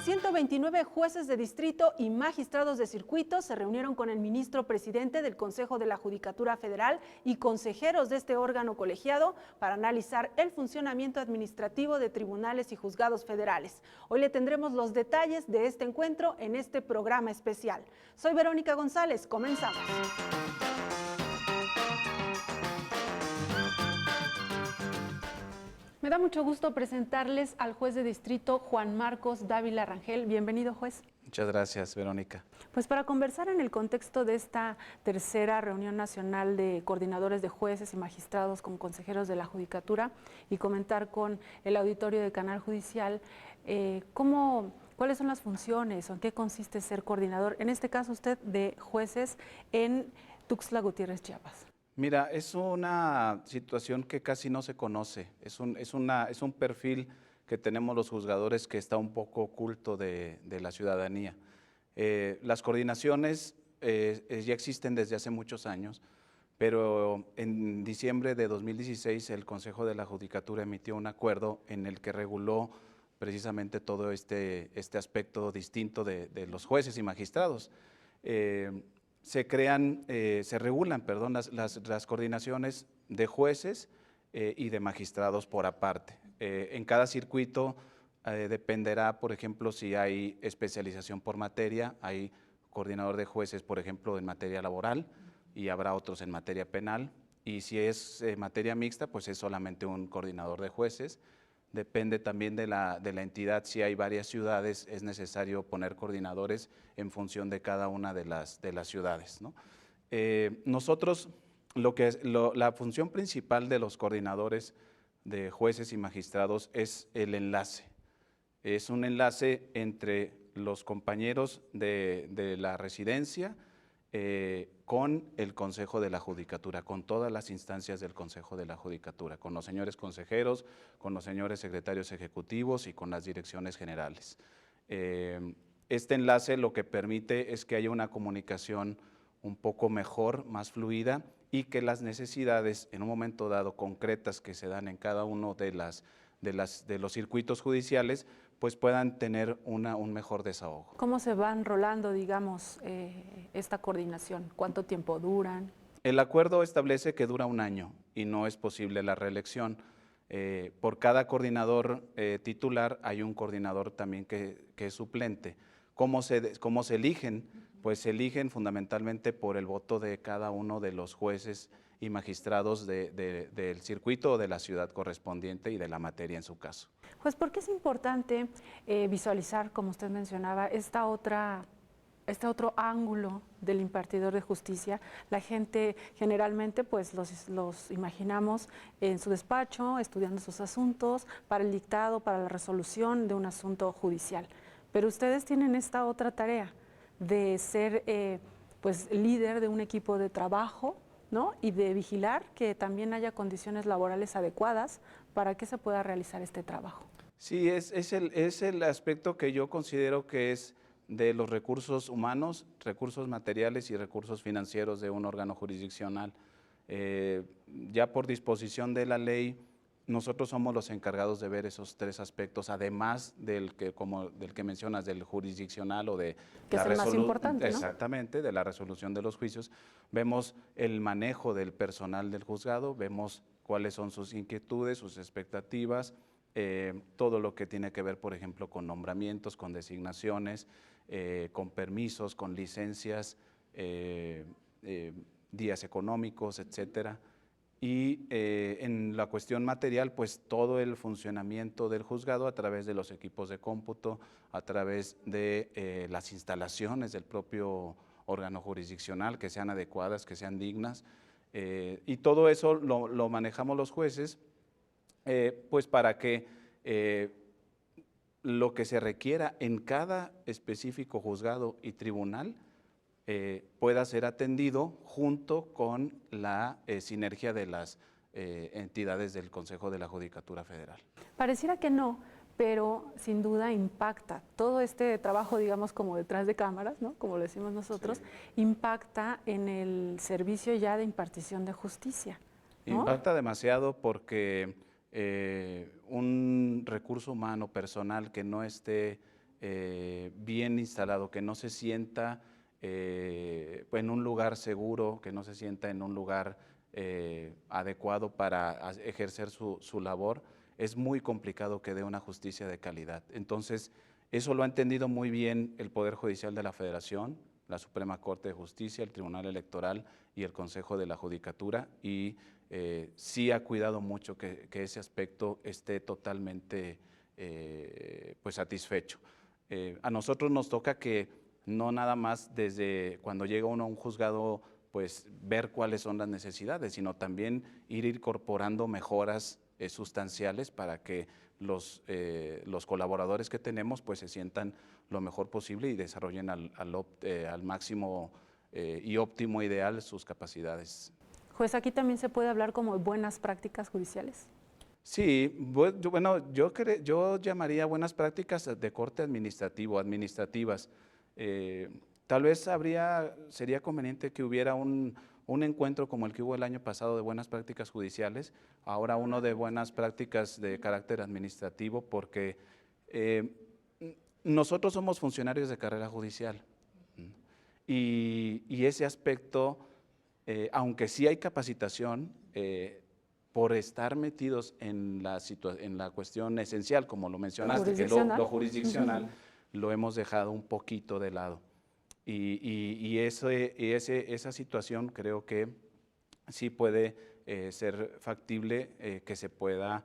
129 jueces de distrito y magistrados de circuito se reunieron con el ministro presidente del Consejo de la Judicatura Federal y consejeros de este órgano colegiado para analizar el funcionamiento administrativo de tribunales y juzgados federales. Hoy le tendremos los detalles de este encuentro en este programa especial. Soy Verónica González, comenzamos. Me da mucho gusto presentarles al juez de distrito Juan Marcos Dávila Rangel. Bienvenido, juez. Muchas gracias, Verónica. Pues para conversar en el contexto de esta tercera reunión nacional de coordinadores de jueces y magistrados con consejeros de la Judicatura y comentar con el auditorio de Canal Judicial cuáles son las funciones o en qué consiste ser coordinador, en este caso usted, de jueces en Tuxtla Gutiérrez, Chiapas. Mira, es una situación que casi no se conoce, es un perfil que tenemos los juzgadores que está un poco oculto de la ciudadanía. Las coordinaciones ya existen desde hace muchos años, pero en diciembre de 2016 el Consejo de la Judicatura emitió un acuerdo en el que reguló precisamente todo este aspecto distinto de los jueces y magistrados. Se regulan las coordinaciones de jueces y de magistrados por aparte. En cada circuito dependerá, por ejemplo, si hay especialización por materia, hay coordinador de jueces, por ejemplo, en materia laboral y habrá otros en materia penal. Y si es materia mixta, pues es solamente un coordinador de jueces. Depende también de la entidad, si hay varias ciudades es necesario poner coordinadores en función de cada una de las ciudades, ¿no? Nosotros, la función principal de los coordinadores de jueces y magistrados es el enlace. Es un enlace entre los compañeros de la residencia con el Consejo de la Judicatura, con todas las instancias del Consejo de la Judicatura, con los señores consejeros, con los señores secretarios ejecutivos y con las direcciones generales. Este enlace lo que permite es que haya una comunicación un poco mejor, más fluida, y que las necesidades en un momento dado concretas que se dan en cada uno de los circuitos judiciales, pues puedan tener un mejor desahogo. ¿Cómo se van rolando, digamos, esta coordinación? ¿Cuánto tiempo duran? El acuerdo establece que dura 1 año y no es posible la reelección. Por cada coordinador titular hay un coordinador también que es suplente. ¿Cómo se eligen? Pues se eligen fundamentalmente por el voto de cada uno de los jueces y magistrados del circuito o de la ciudad correspondiente y de la materia en su caso. Pues ¿por qué es importante visualizar, como usted mencionaba, este otro ángulo del impartidor de justicia? La gente generalmente pues los imaginamos en su despacho, estudiando sus asuntos, para el dictado, para la resolución de un asunto judicial. Pero ustedes tienen esta otra tarea de ser pues líder de un equipo de trabajo, ¿no? Y de vigilar que también haya condiciones laborales adecuadas para que se pueda realizar este trabajo. Sí, es el aspecto que yo considero que es de los recursos humanos, recursos materiales y recursos financieros de un órgano jurisdiccional. Ya por disposición de la ley, nosotros somos los encargados de ver esos 3 aspectos, además del que mencionas, del jurisdiccional o de que es el más importante, ¿no? Exactamente, de la resolución de los juicios. Vemos el manejo del personal del juzgado, vemos cuáles son sus inquietudes, sus expectativas, todo lo que tiene que ver, por ejemplo, con nombramientos, con designaciones, con permisos, con licencias, días económicos, etcétera. Y en la cuestión material, pues todo el funcionamiento del juzgado a través de los equipos de cómputo, a través de las instalaciones del propio órgano jurisdiccional, que sean adecuadas, que sean dignas, y todo eso lo manejamos los jueces, pues para que lo que se requiera en cada específico juzgado y tribunal pueda ser atendido junto con la sinergia de las entidades del Consejo de la Judicatura Federal. Pareciera que no, pero sin duda impacta. Todo este trabajo, digamos, como detrás de cámaras, ¿no? Como lo decimos nosotros, impacta en el servicio ya de impartición de justicia, ¿no? Impacta demasiado porque un recurso humano, personal, que no esté bien instalado, que no se sienta en un lugar seguro, que no se sienta en un lugar adecuado para ejercer su labor, es muy complicado que dé una justicia de calidad. Entonces, eso lo ha entendido muy bien el Poder Judicial de la Federación, la Suprema Corte de Justicia, el Tribunal Electoral y el Consejo de la Judicatura, y sí ha cuidado mucho que ese aspecto esté totalmente pues satisfecho. A nosotros nos toca que no nada más desde cuando llega uno a un juzgado pues ver cuáles son las necesidades, sino también ir incorporando mejoras sustanciales para que los colaboradores que tenemos pues se sientan lo mejor posible y desarrollen al máximo y óptimo ideal sus capacidades. Juez, aquí también se puede hablar como de buenas prácticas judiciales. Sí, bueno, yo llamaría buenas prácticas de corte administrativo, administrativas. Tal vez sería conveniente que hubiera un encuentro como el que hubo el año pasado de buenas prácticas judiciales, ahora uno de buenas prácticas de carácter administrativo, porque nosotros somos funcionarios de carrera judicial y ese aspecto, aunque sí hay capacitación, por estar metidos en la cuestión esencial, como lo mencionaste, que es lo jurisdiccional, lo hemos dejado un poquito de lado. Y esa situación creo que sí puede ser factible que se pueda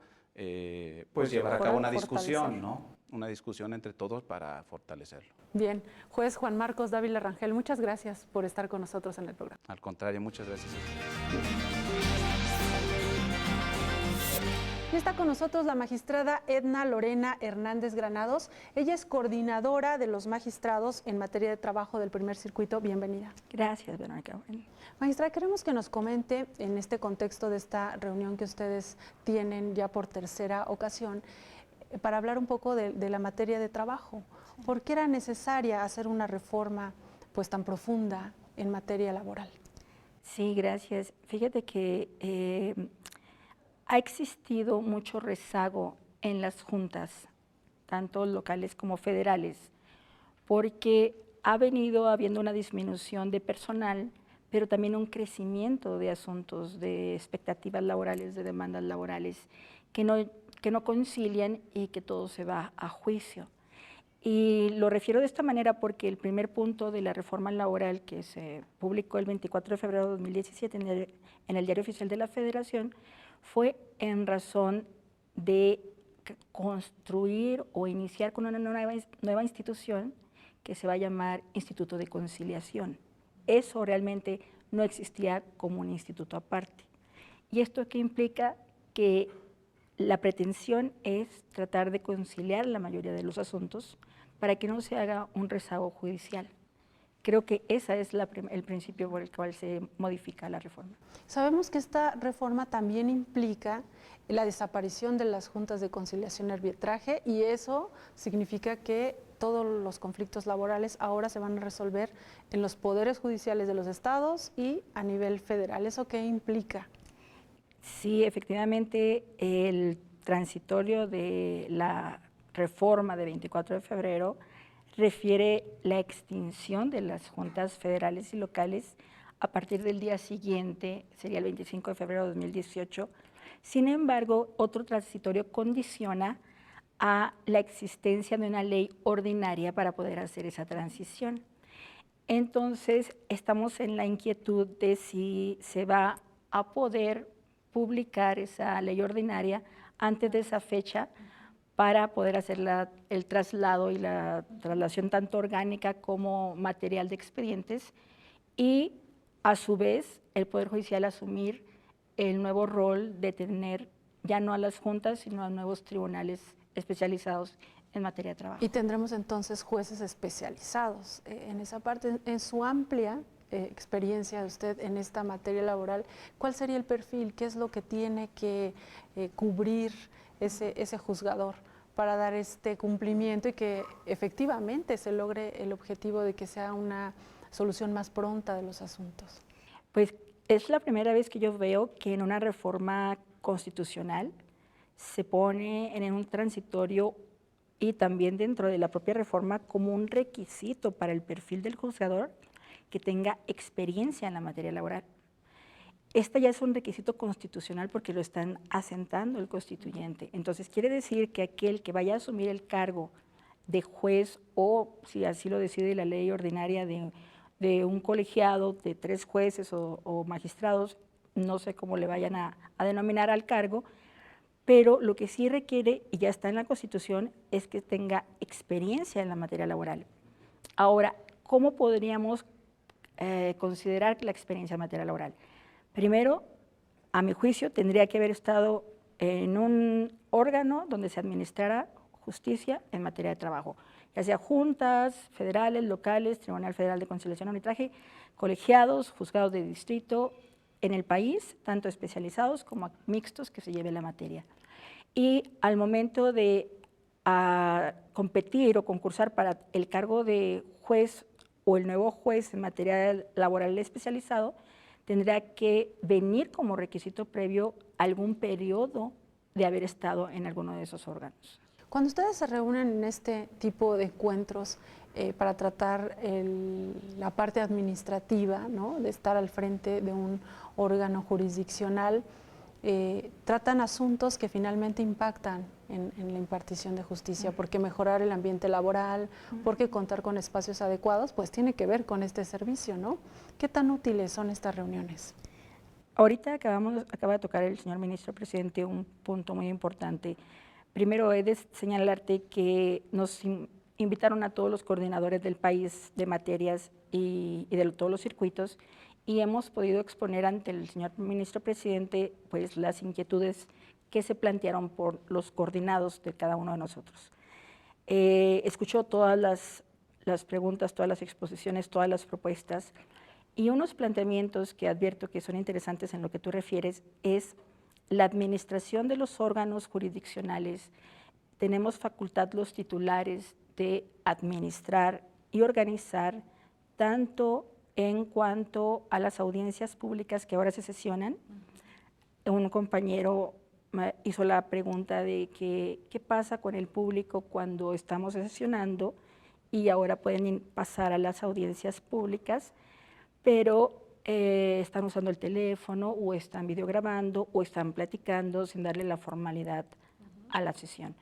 pues llevar a cabo una discusión, ¿no? Una discusión entre todos para fortalecerlo. Bien, juez Juan Marcos Dávila Rangel, muchas gracias por estar con nosotros en el programa. Al contrario, muchas gracias. Y está con nosotros la magistrada Edna Lorena Hernández Granados. Ella es coordinadora de los magistrados en materia de trabajo del primer circuito. Bienvenida. Gracias, Verónica. Magistrada, queremos que nos comente en este contexto de esta reunión que ustedes tienen ya por tercera ocasión, para hablar un poco de la materia de trabajo. ¿Por qué era necesaria hacer una reforma pues tan profunda en materia laboral? Sí, gracias. Fíjate que ha existido mucho rezago en las juntas, tanto locales como federales, porque ha venido habiendo una disminución de personal, pero también un crecimiento de asuntos, de expectativas laborales, de demandas laborales, que no concilian y que todo se va a juicio. Y lo refiero de esta manera porque el primer punto de la reforma laboral que se publicó el 24 de febrero de 2017 en el Diario Oficial de la Federación fue en razón de construir o iniciar con una nueva institución que se va a llamar Instituto de Conciliación. Eso realmente no existía como un instituto aparte. ¿Y esto qué implica? Que la pretensión es tratar de conciliar la mayoría de los asuntos para que no se haga un rezago judicial. Creo que ese es el principio por el cual se modifica la reforma. Sabemos que esta reforma también implica la desaparición de las juntas de conciliación y arbitraje, y eso significa que todos los conflictos laborales ahora se van a resolver en los poderes judiciales de los estados y a nivel federal. ¿Eso qué implica? Sí, efectivamente, el transitorio de la reforma de 24 de febrero refiere la extinción de las juntas federales y locales a partir del día siguiente, sería el 25 de febrero de 2018. Sin embargo, otro transitorio condiciona a la existencia de una ley ordinaria para poder hacer esa transición. Entonces, estamos en la inquietud de si se va a poder publicar esa ley ordinaria antes de esa fecha para poder hacer el traslado y la traslación tanto orgánica como material de expedientes y a su vez el Poder Judicial asumir el nuevo rol de tener ya no a las juntas sino a nuevos tribunales especializados en materia de trabajo. Y tendremos entonces jueces especializados en esa parte, en su amplia experiencia de usted en esta materia laboral. ¿Cuál sería el perfil? ¿Qué es lo que tiene que cubrir ese juzgador para dar este cumplimiento y que efectivamente se logre el objetivo de que sea una solución más pronta de los asuntos? Pues es la primera vez que yo veo que en una reforma constitucional se pone en un transitorio y también dentro de la propia reforma como un requisito para el perfil del juzgador que tenga experiencia en la materia laboral. Esta ya es un requisito constitucional porque lo están asentando el constituyente. Entonces quiere decir que aquel que vaya a asumir el cargo de juez o, si así lo decide la ley ordinaria, de un colegiado de 3 jueces o magistrados, no sé cómo le vayan a denominar al cargo, pero lo que sí requiere, y ya está en la Constitución, es que tenga experiencia en la materia laboral. Ahora, ¿cómo podríamos considerar la experiencia en materia laboral? Primero, a mi juicio, tendría que haber estado en un órgano donde se administrara justicia en materia de trabajo, ya sea juntas federales, locales, Tribunal Federal de Conciliación y Arbitraje, colegiados, juzgados de distrito en el país, tanto especializados como mixtos que se lleve la materia. Y al momento de competir o concursar para el cargo de juez o el nuevo juez en materia laboral especializado, tendrá que venir como requisito previo algún periodo de haber estado en alguno de esos órganos. Cuando ustedes se reúnen en este tipo de encuentros para tratar la parte administrativa, ¿no?, de estar al frente de un órgano jurisdiccional, tratan asuntos que finalmente impactan en la impartición de justicia, porque mejorar el ambiente laboral, porque contar con espacios adecuados, pues tiene que ver con este servicio, ¿no? ¿Qué tan útiles son estas reuniones? Ahorita acaba de tocar el señor ministro presidente un punto muy importante. Primero he de señalarte que nos invitaron a todos los coordinadores del país de materias y de todos los circuitos, y hemos podido exponer ante el señor ministro presidente pues las inquietudes que se plantearon por los coordinados de cada uno de nosotros. Escuchó todas las preguntas, todas las exposiciones, todas las propuestas, y unos planteamientos que advierto que son interesantes en lo que tú refieres es la administración de los órganos jurisdiccionales. Tenemos facultad los titulares de administrar y organizar tanto en cuanto a las audiencias públicas que ahora se sesionan. Un compañero me hizo la pregunta de qué pasa con el público cuando estamos sesionando y ahora pueden pasar a las audiencias públicas, pero están usando el teléfono o están videograbando o están platicando sin darle la formalidad a la sesión.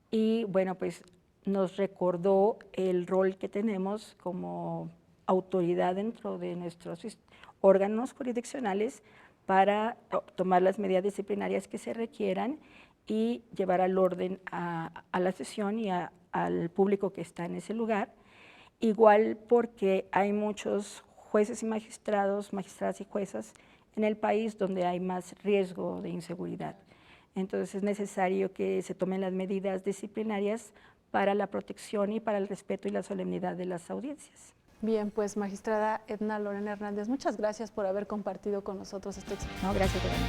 Y bueno, pues nos recordó el rol que tenemos como autoridad dentro de nuestros órganos jurisdiccionales para tomar las medidas disciplinarias que se requieran y llevar al orden a la sesión y al público que está en ese lugar. Igual porque hay muchos jueces y magistrados, magistradas y juezas en el país donde hay más riesgo de inseguridad. Entonces es necesario que se tomen las medidas disciplinarias para la protección y para el respeto y la solemnidad de las audiencias. Bien, pues magistrada Edna Lorena Hernández, muchas gracias por haber compartido con nosotros este experiencia. No, gracias, Verónica.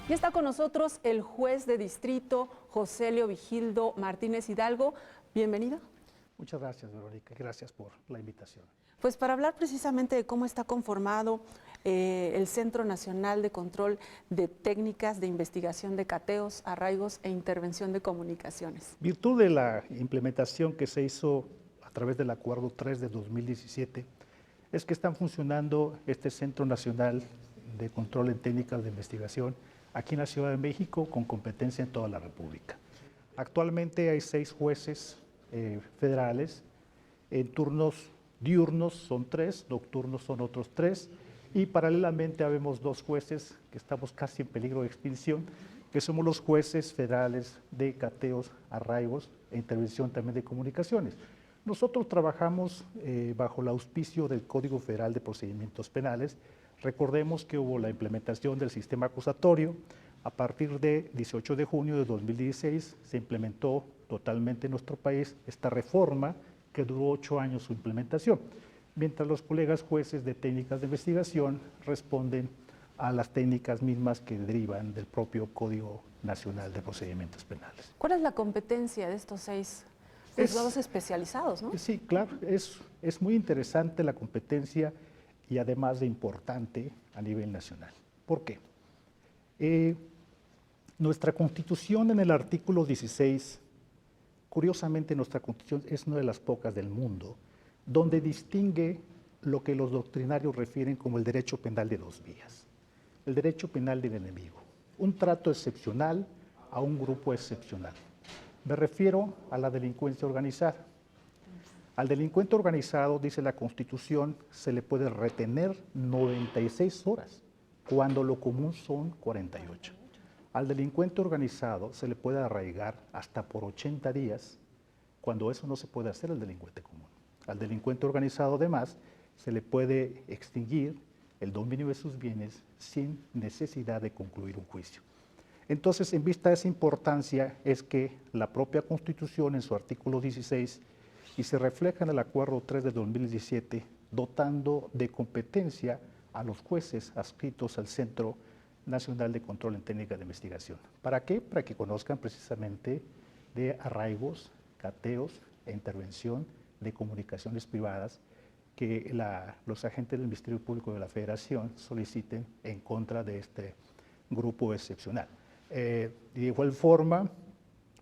Y está con nosotros el juez de distrito Joselio Vigildo Martínez Hidalgo. Bienvenido. Muchas gracias, Verónica. Gracias por la invitación. Pues para hablar precisamente de cómo está conformado el Centro Nacional de Control de Técnicas de Investigación de Cateos, Arraigos e Intervención de Comunicaciones. Virtud de la implementación que se hizo a través del Acuerdo 3 de 2017, es que están funcionando este Centro Nacional de Control en Técnicas de Investigación aquí en la Ciudad de México con competencia en toda la República. Actualmente hay 6 jueces federales, en turnos diurnos son 3, nocturnos son otros 3, y paralelamente habemos 2 jueces que estamos casi en peligro de extinción, que somos los jueces federales de cateos, arraigos e intervención también de comunicaciones. Nosotros trabajamos bajo el auspicio del Código Federal de Procedimientos Penales. Recordemos que hubo la implementación del sistema acusatorio. A partir de 18 de junio de 2016 se implementó totalmente en nuestro país esta reforma que duró 8 años su implementación, mientras los colegas jueces de técnicas de investigación responden a las técnicas mismas que derivan del propio Código Nacional de Procedimientos Penales. ¿Cuál es la competencia de estos 6 juzgados especializados, no? Sí, claro, es muy interesante la competencia y además de importante a nivel nacional. ¿Por qué? Nuestra Constitución en el artículo 16, curiosamente nuestra Constitución es una de las pocas del mundo, donde distingue lo que los doctrinarios refieren como el derecho penal de 2 vías. El derecho penal del enemigo, un trato excepcional a un grupo excepcional. Me refiero a la delincuencia organizada. Al delincuente organizado, dice la Constitución, se le puede retener 96 horas, cuando lo común son 48. Al delincuente organizado se le puede arraigar hasta por 80 días, cuando eso no se puede hacer al delincuente común. Al delincuente organizado, además, se le puede extinguir el dominio de sus bienes sin necesidad de concluir un juicio. Entonces, en vista de esa importancia, es que la propia Constitución, en su artículo 16, y se refleja en el Acuerdo 3 de 2017, dotando de competencia a los jueces adscritos al Centro Nacional de Control en Técnicas de Investigación. ¿Para qué? Para que conozcan precisamente de arraigos, cateos e intervención de comunicaciones privadas que los agentes del Ministerio Público de la Federación soliciten en contra de este grupo excepcional. De igual forma,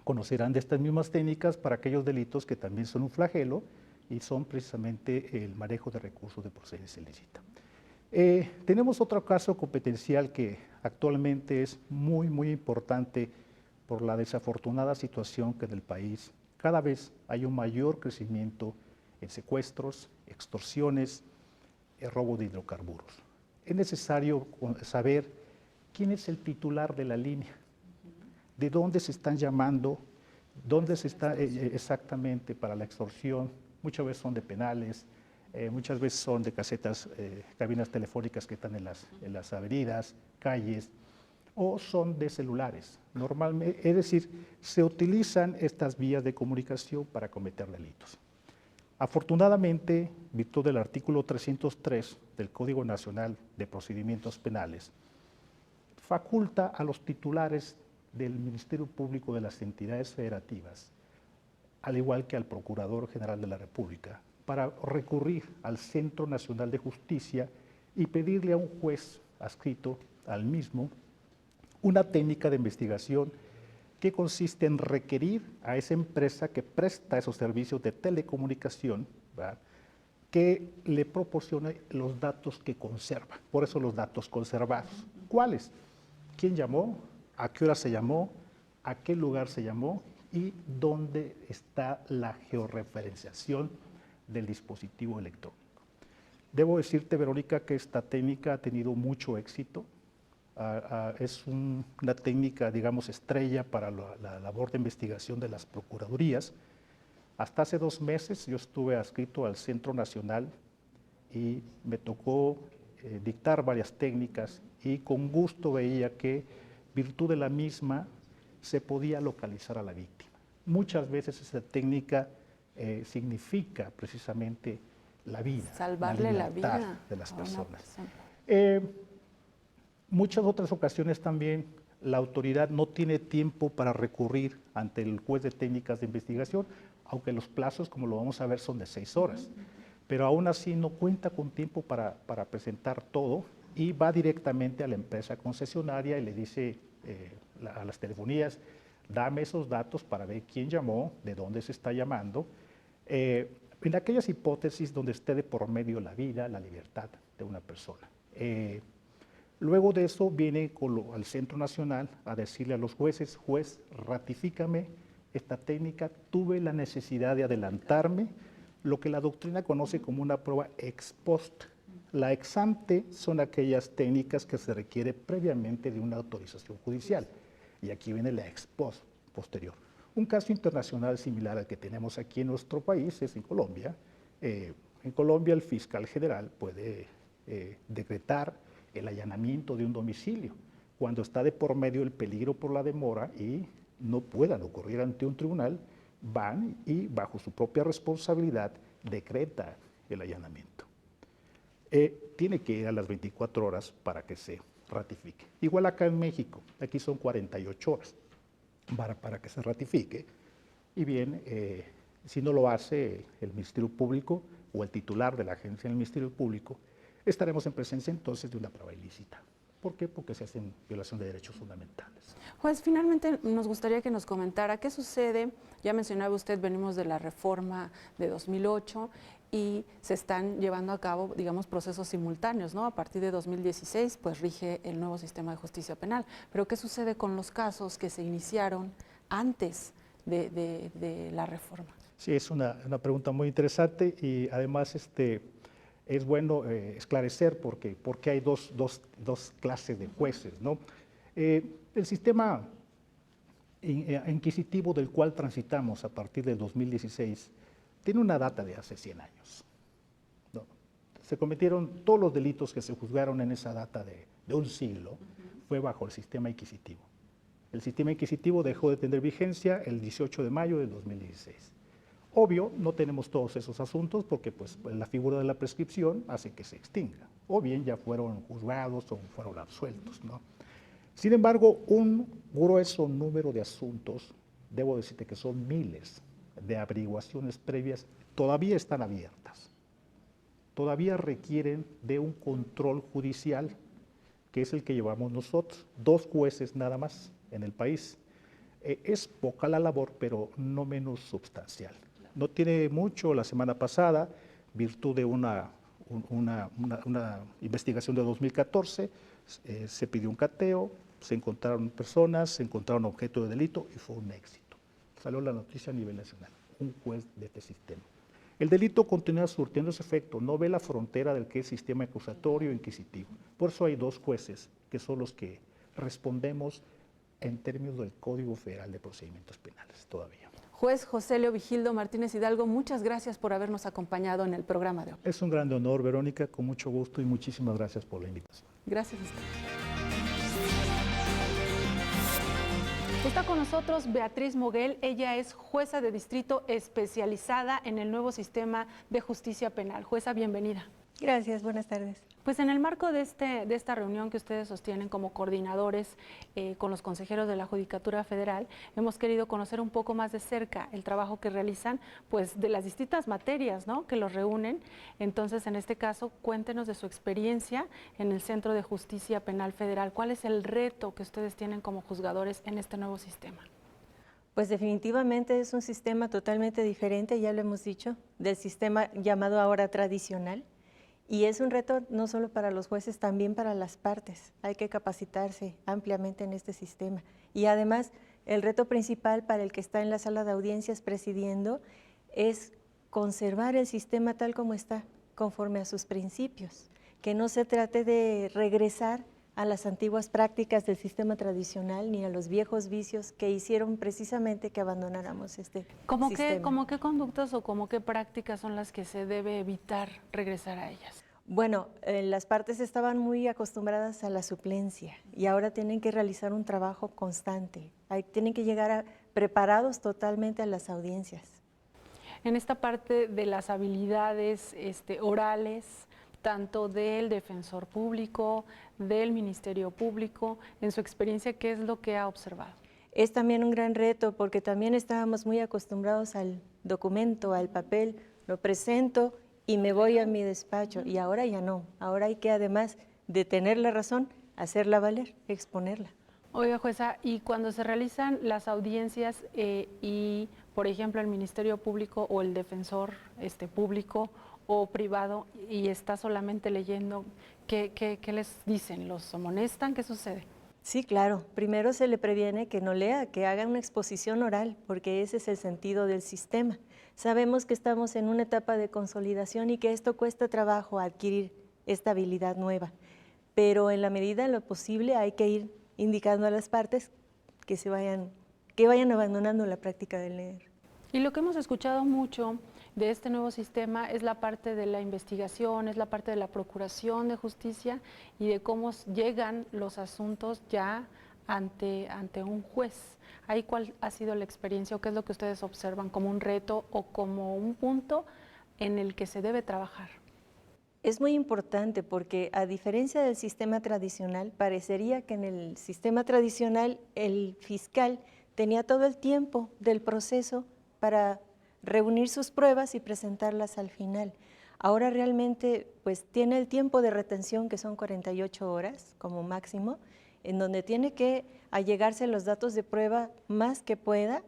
conocerán de estas mismas técnicas para aquellos delitos que también son un flagelo y son precisamente el manejo de recursos de procedencia ilícita. Tenemos otro caso competencial que actualmente es muy importante por la desafortunada situación que en el país cada vez hay un mayor crecimiento en secuestros, extorsiones, robo de hidrocarburos. Es necesario saber quién es el titular de la línea, de dónde se están llamando, dónde se está exactamente para la extorsión. Muchas veces son de penales, muchas veces son de casetas, cabinas telefónicas que están en las avenidas, calles, o son de celulares. Normalmente, es decir, se utilizan estas vías de comunicación para cometer delitos. Afortunadamente, virtud del artículo 303 del Código Nacional de Procedimientos Penales, faculta a los titulares del Ministerio Público de las entidades federativas, al igual que al Procurador General de la República, para recurrir al Centro Nacional de Justicia y pedirle a un juez adscrito al mismo una técnica de investigación que consiste en requerir a esa empresa que presta esos servicios de telecomunicación, ¿verdad?, que le proporcione los datos que conserva. Por eso los datos conservados. ¿Cuáles? ¿Quién llamó? ¿A qué hora se llamó? ¿A qué lugar se llamó? Y dónde está la georreferenciación del dispositivo electrónico. Debo decirte, Verónica, que esta técnica ha tenido mucho éxito. Es una técnica, digamos, estrella para la labor de investigación de las procuradurías. Hasta hace 2 meses yo estuve adscrito al Centro Nacional y me tocó dictar varias técnicas y con gusto veía que, virtud de la misma, se podía localizar a la víctima. Muchas veces esa técnica significa precisamente la vida, salvarle la vida de las a una personas. persona. Muchas otras ocasiones también la autoridad no tiene tiempo para recurrir ante el juez de técnicas de investigación, aunque los plazos, como lo vamos a ver, son de 6 horas. Pero aún así no cuenta con tiempo para presentar todo y va directamente a la empresa concesionaria y le dice a las telefonías, dame esos datos para ver quién llamó, de dónde se está llamando, en aquellas hipótesis donde esté de por medio la vida, la libertad de una persona. Luego de eso viene al Centro Nacional a decirle a los jueces, juez, ratifícame esta técnica, tuve la necesidad de adelantarme, lo que la doctrina conoce como una prueba ex post. La ex ante son aquellas técnicas que se requiere previamente de una autorización judicial, y aquí viene la ex post, posterior. Un caso internacional similar al que tenemos aquí en nuestro país es en Colombia. En Colombia el fiscal general puede decretar el allanamiento de un domicilio cuando está de por medio el peligro por la demora y no puedan ocurrir ante un tribunal van y bajo su propia responsabilidad decreta el allanamiento. Tiene que ir a las 24 horas para que se ratifique. Igual acá en México, aquí son 48 horas para que se ratifique. Y bien, si no lo hace el Ministerio Público o el titular de la agencia del Ministerio Público, estaremos en presencia entonces de una prueba ilícita. ¿Por qué? Porque se hacen violación de derechos fundamentales. Juez, finalmente nos gustaría que nos comentara qué sucede. Ya mencionaba usted, venimos de la reforma de 2008 y se están llevando a cabo, digamos, procesos simultáneos, ¿no? A partir de 2016, pues rige el nuevo sistema de justicia penal. Pero ¿qué sucede con los casos que se iniciaron antes de la reforma? Sí, es una pregunta muy interesante y además es bueno esclarecer porque hay dos clases de jueces, ¿no? El sistema inquisitivo del cual transitamos a partir del 2016 tiene una data de hace 100 años. ¿No? Se cometieron todos los delitos que se juzgaron en esa data de un siglo, fue bajo el sistema inquisitivo. El sistema inquisitivo dejó de tener vigencia el 18 de mayo del 2016. Obvio, no tenemos todos esos asuntos porque pues, la figura de la prescripción hace que se extinga, o bien ya fueron juzgados o fueron absueltos, ¿no? Sin embargo, un grueso número de asuntos, debo decirte que son miles de averiguaciones previas, todavía están abiertas. Todavía requieren de un control judicial, que es el que llevamos nosotros, 2 jueces nada más en el país. Es poca la labor, pero no menos sustancial. No tiene mucho, la semana pasada, virtud de una investigación de 2014, se pidió un cateo, se encontraron personas, se encontraron objetos de delito y fue un éxito. Salió la noticia a nivel nacional, un juez de este sistema. El delito continúa surtiendo ese efecto, no ve la frontera del que es sistema acusatorio e inquisitivo. Por eso hay 2 jueces que son los que respondemos en términos del Código Federal de Procedimientos Penales todavía. Juez Josélio Vigildo Martínez Hidalgo, muchas gracias por habernos acompañado en el programa de hoy. Es un gran honor, Verónica, con mucho gusto y muchísimas gracias por la invitación. Gracias a usted. Está con nosotros Beatriz Moguel, ella es jueza de distrito especializada en el nuevo sistema de justicia penal. Jueza, bienvenida. Gracias, buenas tardes. Pues en el marco de esta reunión que ustedes sostienen como coordinadores con los consejeros de la Judicatura Federal, hemos querido conocer un poco más de cerca el trabajo que realizan, pues de las distintas materias, ¿no?, que los reúnen. Entonces, en este caso, cuéntenos de su experiencia en el Centro de Justicia Penal Federal. ¿Cuál es el reto que ustedes tienen como juzgadores en este nuevo sistema? Pues definitivamente es un sistema totalmente diferente, ya lo hemos dicho, del sistema llamado ahora tradicional. Y es un reto no solo para los jueces, también para las partes. Hay que capacitarse ampliamente en este sistema. Y además, el reto principal para el que está en la sala de audiencias presidiendo es conservar el sistema tal como está, conforme a sus principios. Que no se trate de regresar a las antiguas prácticas del sistema tradicional ni a los viejos vicios que hicieron precisamente que abandonáramos este sistema. ¿Cómo qué conductas o cómo qué prácticas son las que se debe evitar regresar a ellas? Bueno, las partes estaban muy acostumbradas a la suplencia y ahora tienen que realizar un trabajo constante. Tienen que llegar preparados totalmente a las audiencias. En esta parte de las habilidades orales, tanto del defensor público, del Ministerio Público, en su experiencia, ¿qué es lo que ha observado? Es también un gran reto porque también estábamos muy acostumbrados al documento, al papel, lo presento y me voy a mi despacho, y ahora ya no. Ahora hay que, además de tener la razón, hacerla valer, exponerla. Oiga, jueza, y cuando se realizan las audiencias y, por ejemplo, el Ministerio Público o el defensor público o privado y está solamente leyendo, ¿qué les dicen? ¿Los amonestan? ¿Qué sucede? Sí, claro. Primero se le previene que no lea, que haga una exposición oral, porque ese es el sentido del sistema. Sabemos que estamos en una etapa de consolidación y que esto cuesta trabajo adquirir esta habilidad nueva, pero en la medida de lo posible hay que ir indicando a las partes que vayan abandonando la práctica de leer. Y lo que hemos escuchado mucho de este nuevo sistema es la parte de la investigación, es la parte de la procuración de justicia y de cómo llegan los asuntos ya ante un juez. Ahí, ¿cuál ha sido la experiencia o qué es lo que ustedes observan como un reto o como un punto en el que se debe trabajar? Es muy importante porque a diferencia del sistema tradicional, parecería que en el sistema tradicional el fiscal tenía todo el tiempo del proceso para reunir sus pruebas y presentarlas al final. Ahora realmente pues tiene el tiempo de retención, que son 48 horas como máximo, en donde tiene que allegarse los datos de prueba más que pueda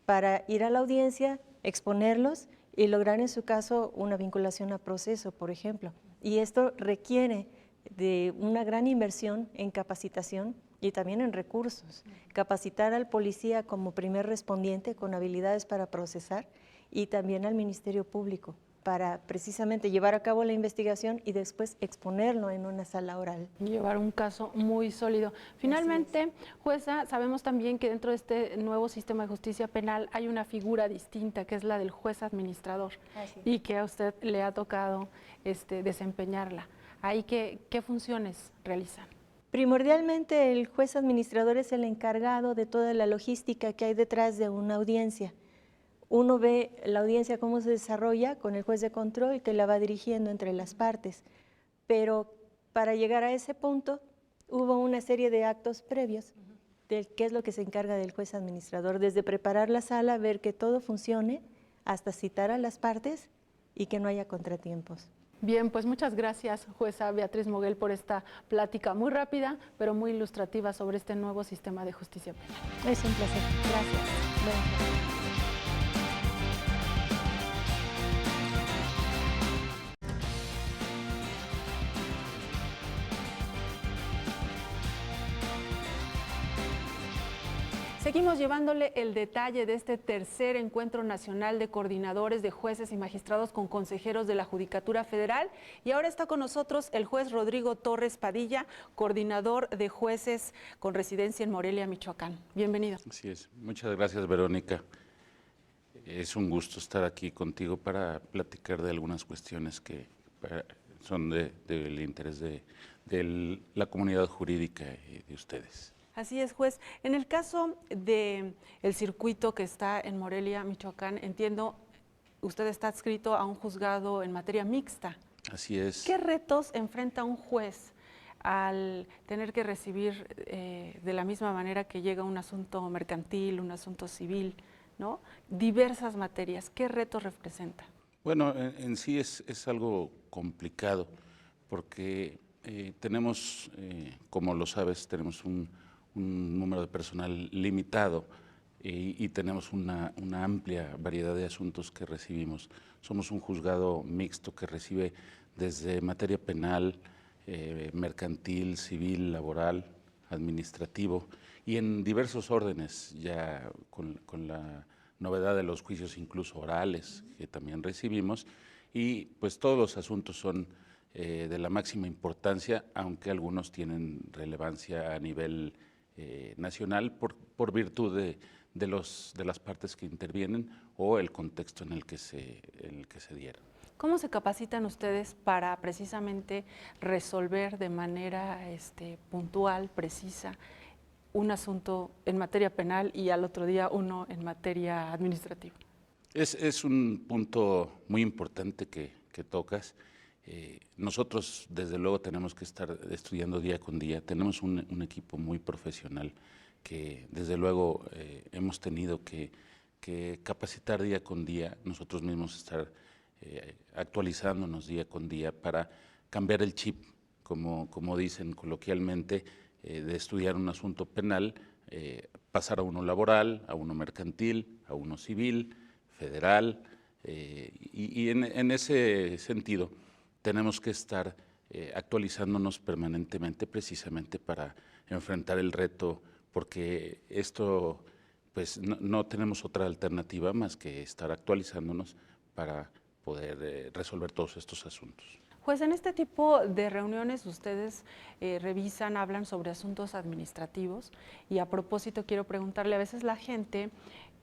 para ir a la audiencia, exponerlos y lograr en su caso una vinculación a proceso, por ejemplo. Y esto requiere de una gran inversión en capacitación y también en recursos. Capacitar al policía como primer respondiente con habilidades para procesar y también al Ministerio Público para precisamente llevar a cabo la investigación y después exponerlo en una sala oral. Llevar un caso muy sólido. Finalmente, jueza, sabemos también que dentro de este nuevo sistema de justicia penal hay una figura distinta, que es la del juez administrador, y que a usted le ha tocado desempeñarla. Ahí, ¿qué funciones realizan? Primordialmente, el juez administrador es el encargado de toda la logística que hay detrás de una audiencia. Uno ve la audiencia cómo se desarrolla con el juez de control que la va dirigiendo entre las partes, pero para llegar a ese punto hubo una serie de actos previos de qué es lo que se encarga del juez administrador, desde preparar la sala, ver que todo funcione, hasta citar a las partes y que no haya contratiempos. Bien, pues muchas gracias, jueza Beatriz Moguel, por esta plática muy rápida, pero muy ilustrativa sobre este nuevo sistema de justicia penal. Es un placer. Gracias. Gracias. Seguimos llevándole el detalle de este tercer encuentro nacional de coordinadores de jueces y magistrados con consejeros de la Judicatura Federal. Y ahora está con nosotros el juez Rodrigo Torres Padilla, coordinador de jueces con residencia en Morelia, Michoacán. Bienvenido. Así es. Muchas gracias, Verónica. Es un gusto estar aquí contigo para platicar de algunas cuestiones que son del interés de la comunidad jurídica y de ustedes. Así es, juez. En el caso del circuito que está en Morelia, Michoacán, entiendo, usted está adscrito a un juzgado en materia mixta. Así es. ¿Qué retos enfrenta un juez al tener que recibir de la misma manera que llega un asunto mercantil, un asunto civil, ¿no? Diversas materias? ¿Qué retos representa? Bueno, en sí es algo complicado porque tenemos, como lo sabes, tenemos un número de personal limitado y tenemos una amplia variedad de asuntos que recibimos. Somos un juzgado mixto que recibe desde materia penal, mercantil, civil, laboral, administrativo y en diversos órdenes, ya con la novedad de los juicios incluso orales que también recibimos, y pues todos los asuntos son de la máxima importancia, aunque algunos tienen relevancia a nivel nacional por virtud de las partes que intervienen o el contexto en el que se dieron. ¿Cómo se capacitan ustedes para precisamente resolver de manera puntual, precisa, un asunto en materia penal y al otro día uno en materia administrativa? Es un punto muy importante que tocas. Nosotros, desde luego, tenemos que estar estudiando día con día. Tenemos un equipo muy profesional que, desde luego, hemos tenido que capacitar día con día, nosotros mismos estar actualizándonos día con día para cambiar el chip, como dicen coloquialmente, de estudiar un asunto penal, pasar a uno laboral, a uno mercantil, a uno civil, federal, y en ese sentido tenemos que estar actualizándonos permanentemente precisamente para enfrentar el reto, porque esto, pues no tenemos otra alternativa más que estar actualizándonos para poder resolver todos estos asuntos. Pues en este tipo de reuniones ustedes revisan, hablan sobre asuntos administrativos y a propósito quiero preguntarle, a veces la gente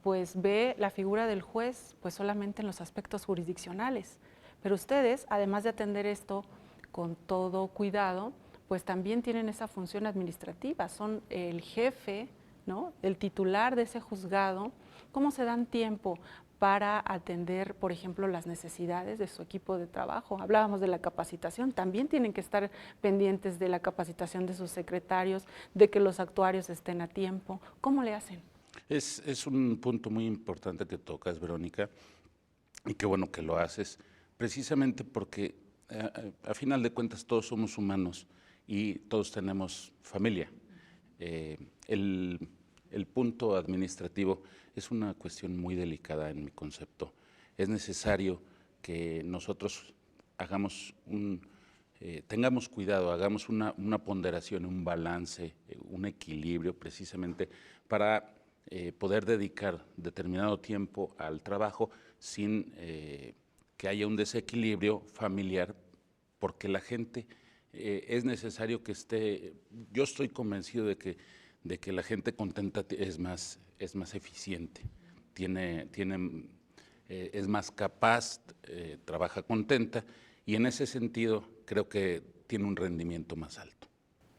pues ve la figura del juez pues solamente en los aspectos jurisdiccionales, pero ustedes, además de atender esto con todo cuidado, pues también tienen esa función administrativa, son el jefe, ¿no?, el titular de ese juzgado. ¿Cómo se dan tiempo para atender, por ejemplo, las necesidades de su equipo de trabajo? Hablábamos de la capacitación, también tienen que estar pendientes de la capacitación de sus secretarios, de que los actuarios estén a tiempo. ¿Cómo le hacen? Es un punto muy importante que tocas, Verónica, y qué bueno que lo haces, precisamente porque a final de cuentas todos somos humanos y todos tenemos familia. El punto administrativo es una cuestión muy delicada en mi concepto. Es necesario que nosotros tengamos cuidado, hagamos una ponderación, un balance, un equilibrio precisamente para poder dedicar determinado tiempo al trabajo sin que haya un desequilibrio familiar, porque la gente es necesario que esté. Yo estoy convencido de que la gente contenta es más eficiente, es más capaz, trabaja contenta, y en ese sentido creo que tiene un rendimiento más alto.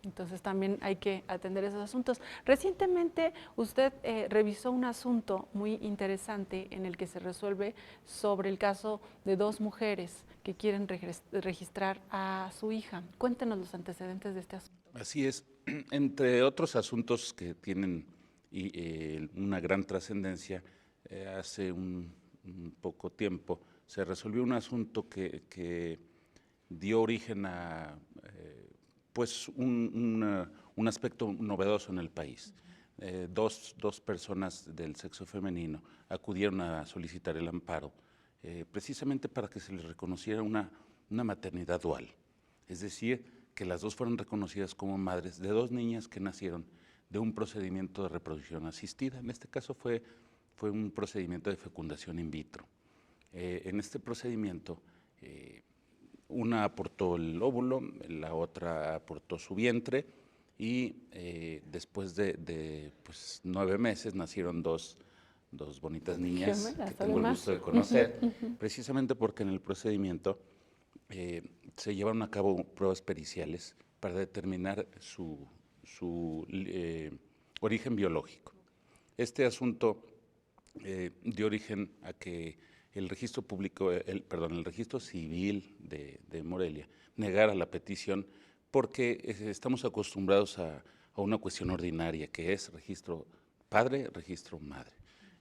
Entonces también hay que atender esos asuntos. Recientemente usted revisó un asunto muy interesante en el que se resuelve sobre el caso de 2 mujeres que quieren registrar a su hija. Cuéntenos los antecedentes de este asunto. Así es. Entre otros asuntos que tienen una gran trascendencia, hace un poco tiempo se resolvió un asunto que dio origen a pues un aspecto novedoso en el país. Dos personas del sexo femenino acudieron a solicitar el amparo precisamente para que se les reconociera una maternidad dual, es decir, que las dos fueron reconocidas como madres de 2 niñas que nacieron de un procedimiento de reproducción asistida. En este caso fue un procedimiento de fecundación in vitro. En este procedimiento, una aportó el óvulo, la otra aportó su vientre, y después de pues, 9 meses nacieron dos bonitas niñas Gemelas, que tengo el gusto de conocer, precisamente porque en el procedimiento se llevaron a cabo pruebas periciales para determinar su origen biológico. Este asunto dio origen a que el registro público, el registro civil de Morelia negara la petición, porque estamos acostumbrados a una cuestión ordinaria, que es registro padre, registro madre.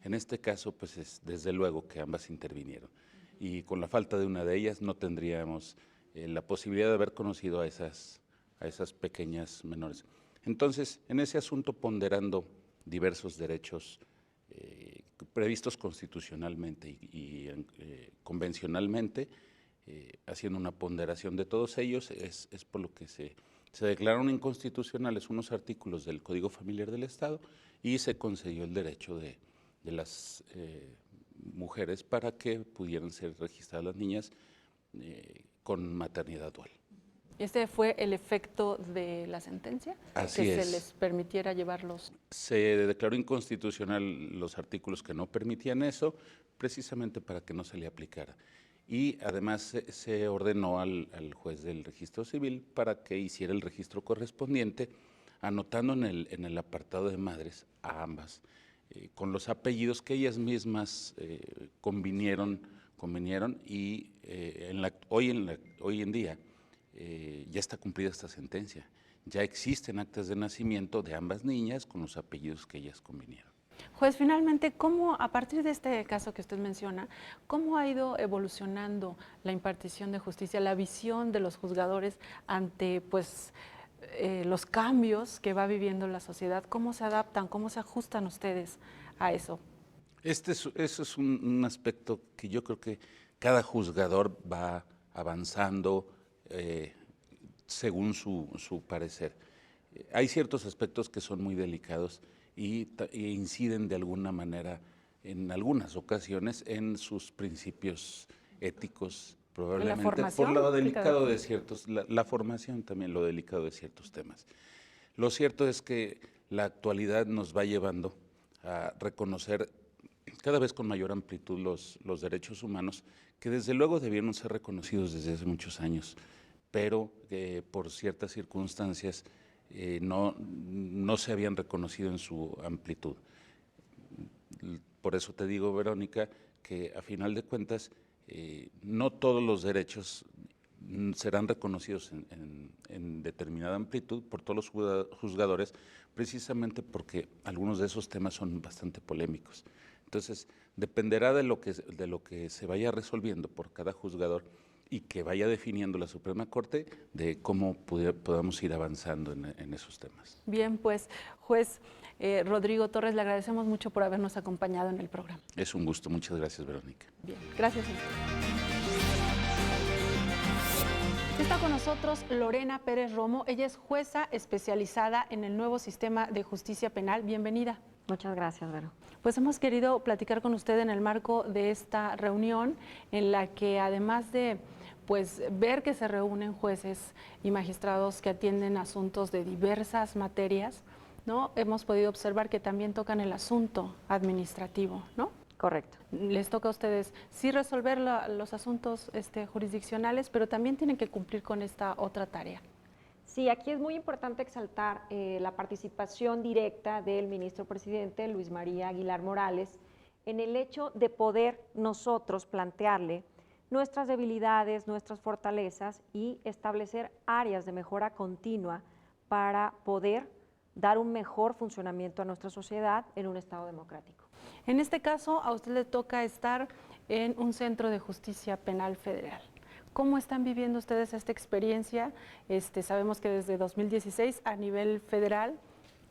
En este caso, pues desde luego que ambas intervinieron, y con la falta de una de ellas no tendríamos la posibilidad de haber conocido a esas pequeñas menores. Entonces, en ese asunto, ponderando diversos derechos previstos constitucionalmente y convencionalmente, haciendo una ponderación de todos ellos, es por lo que se declararon inconstitucionales unos artículos del Código Familiar del Estado y se concedió el derecho de las mujeres para que pudieran ser registradas las niñas con maternidad dual. ¿Este fue el efecto de la sentencia? Así que es. se les permitiera llevarlos. Se declaró inconstitucional los artículos que no permitían eso, precisamente para que no se le aplicara. Y además se ordenó al juez del registro civil para que hiciera el registro correspondiente, anotando en el apartado de madres a ambas, con los apellidos que ellas mismas convinieron, y hoy en día ya está cumplida esta sentencia. Ya existen actas de nacimiento de ambas niñas con los apellidos que ellas convinieron. Juez, finalmente, ¿cómo, a partir de este caso que usted menciona, cómo ha ido evolucionando la impartición de justicia, la visión de los juzgadores ante pues, los cambios que va viviendo la sociedad? ¿Cómo se adaptan, cómo se ajustan ustedes a eso? Eso es un aspecto que yo creo que cada juzgador va avanzando según su parecer. Hay ciertos aspectos que son muy delicados e inciden de alguna manera, en algunas ocasiones, en sus principios éticos, probablemente por lo delicado de ciertos, la formación también, lo delicado de ciertos temas. Lo cierto es que la actualidad nos va llevando a reconocer cada vez con mayor amplitud los derechos humanos, que desde luego debieron ser reconocidos desde hace muchos años. pero por ciertas circunstancias no se habían reconocido en su amplitud. Por eso te digo, Verónica, que a final de cuentas no todos los derechos serán reconocidos en determinada amplitud por todos los juzgadores, precisamente porque algunos de esos temas son bastante polémicos. Entonces, dependerá de lo que se vaya resolviendo por cada juzgador y que vaya definiendo la Suprema Corte de cómo podamos ir avanzando en esos temas. Bien, pues, juez Rodrigo Torres, le agradecemos mucho por habernos acompañado en el programa. Es un gusto. Muchas gracias, Verónica. Bien, gracias a usted. Está con nosotros Lorena Pérez Romo. Ella es jueza especializada en el nuevo sistema de justicia penal. Bienvenida. Muchas gracias, Vero. Pues hemos querido platicar con usted en el marco de esta reunión en la que además de ver que se reúnen jueces y magistrados que atienden asuntos de diversas materias, ¿no? Hemos podido observar que también tocan el asunto administrativo, ¿no? Correcto. Les toca a ustedes sí resolver los asuntos jurisdiccionales, pero también tienen que cumplir con esta otra tarea. Sí, aquí es muy importante exaltar la participación directa del ministro presidente Luis María Aguilar Morales en el hecho de poder nosotros plantearle nuestras debilidades, nuestras fortalezas y establecer áreas de mejora continua para poder dar un mejor funcionamiento a nuestra sociedad en un Estado democrático. En este caso, a usted le toca estar en un centro de justicia penal federal. ¿Cómo están viviendo ustedes esta experiencia? Sabemos que desde 2016 a nivel federal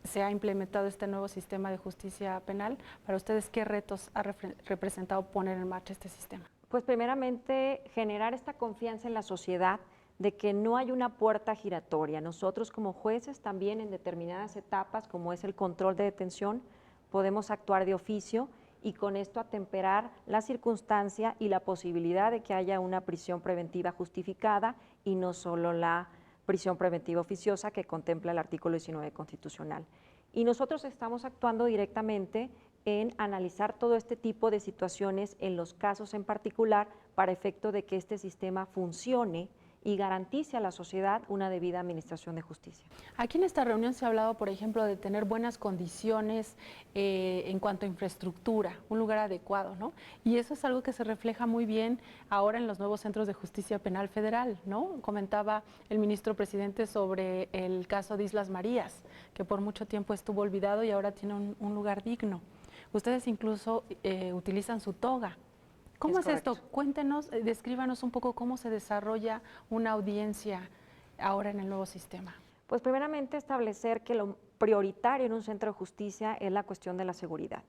se ha implementado este nuevo sistema de justicia penal. Para ustedes, ¿qué retos ha representado poner en marcha este sistema? Pues primeramente generar esta confianza en la sociedad de que no hay una puerta giratoria. Nosotros como jueces también en determinadas etapas, como es el control de detención, podemos actuar de oficio y con esto atemperar la circunstancia y la posibilidad de que haya una prisión preventiva justificada y no solo la prisión preventiva oficiosa que contempla el artículo 19 constitucional. Y nosotros estamos actuando directamente en analizar todo este tipo de situaciones en los casos en particular para efecto de que este sistema funcione y garantice a la sociedad una debida administración de justicia. Aquí en esta reunión se ha hablado, por ejemplo, de tener buenas condiciones en cuanto a infraestructura, un lugar adecuado, ¿no? Y eso es algo que se refleja muy bien ahora en los nuevos centros de justicia penal federal, ¿no? Comentaba el ministro presidente sobre el caso de Islas Marías, que por mucho tiempo estuvo olvidado y ahora tiene un lugar digno. Ustedes incluso utilizan su toga. ¿Cómo es esto? Cuéntenos, descríbanos un poco cómo se desarrolla una audiencia ahora en el nuevo sistema. Pues primeramente establecer que lo prioritario en un centro de justicia es la cuestión de la seguridad.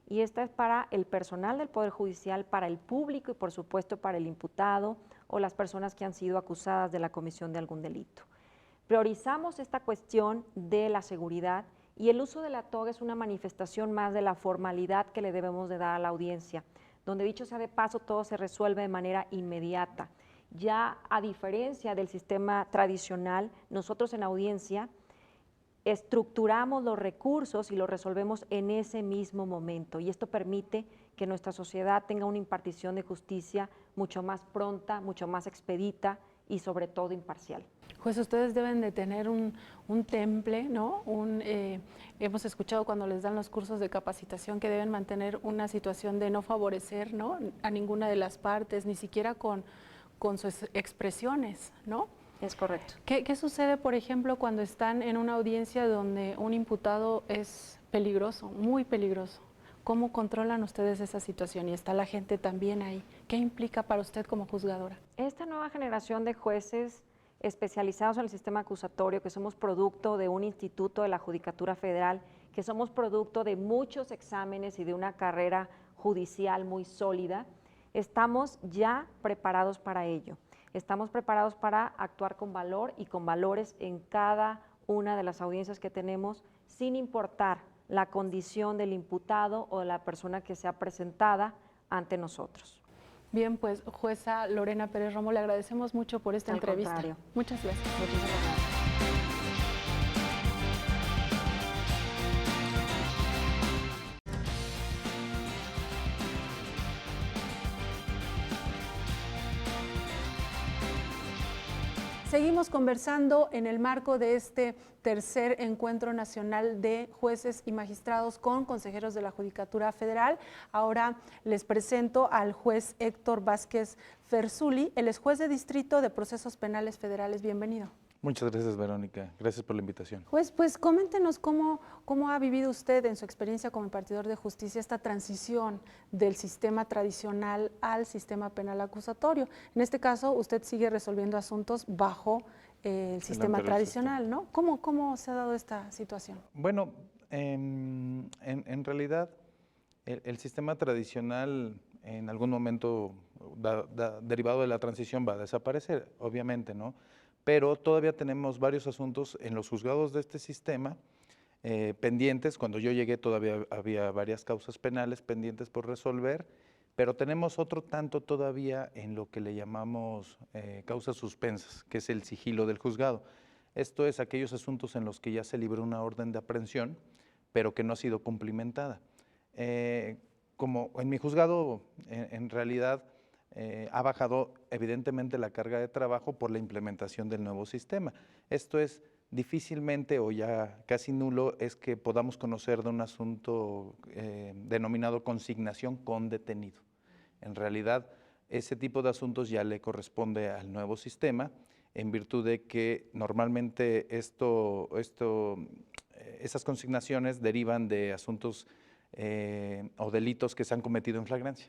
Y esta es para el personal del Poder Judicial, para el público y por supuesto para el imputado o las personas que han sido acusadas de la comisión de algún delito. Priorizamos esta cuestión de la seguridad y el uso de la toga es una manifestación más de la formalidad que le debemos de dar a la audiencia, donde dicho sea de paso todo se resuelve de manera inmediata. Ya a diferencia del sistema tradicional, nosotros en audiencia estructuramos los recursos y los resolvemos en ese mismo momento y esto permite que nuestra sociedad tenga una impartición de justicia mucho más pronta, mucho más expedita y sobre todo imparcial. Pues ustedes deben de tener un temple, ¿no? Hemos escuchado cuando les dan los cursos de capacitación que deben mantener una situación de no favorecer, ¿no?, a ninguna de las partes, ni siquiera con sus expresiones, ¿no? Es correcto. ¿Qué sucede, por ejemplo, cuando están en una audiencia donde un imputado es peligroso, muy peligroso? ¿Cómo controlan ustedes esa situación? Y está la gente también ahí. ¿Qué implica para usted como juzgadora? Esta nueva generación de jueces especializados en el sistema acusatorio, que somos producto de un instituto de la Judicatura Federal, que somos producto de muchos exámenes y de una carrera judicial muy sólida, estamos ya preparados para ello. Estamos preparados para actuar con valor y con valores en cada una de las audiencias que tenemos, sin importar la condición del imputado o de la persona que sea presentada ante nosotros. Bien, pues jueza Lorena Pérez Romo, le agradecemos mucho por esta entrevista. Contrario. Muchas gracias. Muchísimas gracias. Seguimos conversando en el marco de este tercer encuentro nacional de jueces y magistrados con consejeros de la Judicatura Federal. Ahora les presento al juez Héctor Vázquez Ferzuli, él es juez de distrito de procesos penales federales. Bienvenido. Muchas gracias, Verónica. Gracias por la invitación. Juez, pues coméntenos cómo ha vivido usted en su experiencia como impartidor de justicia esta transición del sistema tradicional al sistema penal acusatorio. En este caso, usted sigue resolviendo asuntos bajo el sistema tradicional, ¿no? ¿Cómo se ha dado esta situación? Bueno, en realidad el sistema tradicional en algún momento derivado de la transición va a desaparecer, obviamente, ¿no? Pero todavía tenemos varios asuntos en los juzgados de este sistema pendientes. Cuando yo llegué todavía había varias causas penales pendientes por resolver, pero tenemos otro tanto todavía en lo que le llamamos causas suspensas, que es el sigilo del juzgado. Esto es aquellos asuntos en los que ya se libró una orden de aprehensión, pero que no ha sido cumplimentada. Como en mi juzgado, en realidad, ha bajado evidentemente la carga de trabajo por la implementación del nuevo sistema. Esto es difícilmente o ya casi nulo es que podamos conocer de un asunto denominado consignación con detenido. En realidad, ese tipo de asuntos ya le corresponde al nuevo sistema, en virtud de que normalmente esas consignaciones derivan de asuntos o delitos que se han cometido en flagrancia.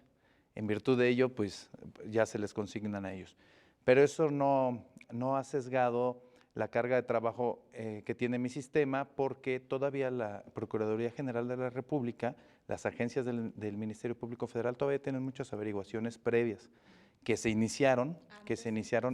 En virtud de ello, pues ya se les consignan a ellos. Pero eso no ha sesgado la carga de trabajo que tiene mi sistema, porque todavía la Procuraduría General de la República, las agencias del Ministerio Público Federal todavía tienen muchas averiguaciones previas que se iniciaron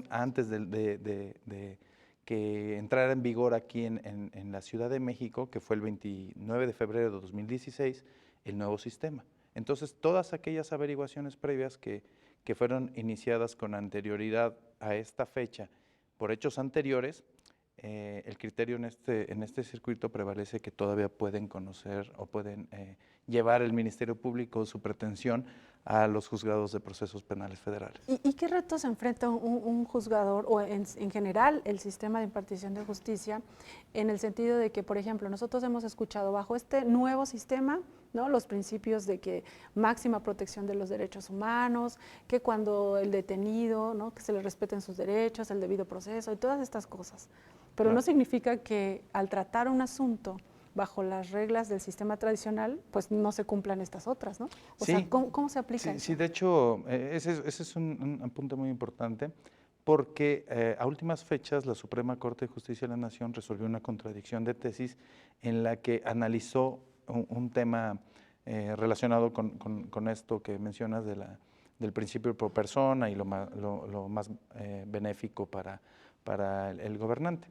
antes de que entrara en vigor aquí en la Ciudad de México, que fue el 29 de febrero de 2016, el nuevo sistema. Entonces, todas aquellas averiguaciones previas que fueron iniciadas con anterioridad a esta fecha por hechos anteriores, el criterio en este circuito prevalece que todavía pueden conocer o pueden llevar el Ministerio Público su pretensión a los juzgados de procesos penales federales. ¿Y qué retos enfrenta un juzgador o en general el sistema de impartición de justicia, en el sentido de que, por ejemplo, nosotros hemos escuchado bajo este nuevo sistema, ¿no?, los principios de que máxima protección de los derechos humanos, que cuando el detenido, ¿no?, que se le respeten sus derechos, el debido proceso y todas estas cosas? Pero no significa que al tratar un asunto bajo las reglas del sistema tradicional, pues no se cumplan estas otras, ¿no? O sea, ¿cómo se aplica eso? Sí, de hecho, ese es un punto muy importante, porque a últimas fechas la Suprema Corte de Justicia de la Nación resolvió una contradicción de tesis en la que analizó un tema relacionado con esto que mencionas del principio pro persona y lo más benéfico para el gobernante.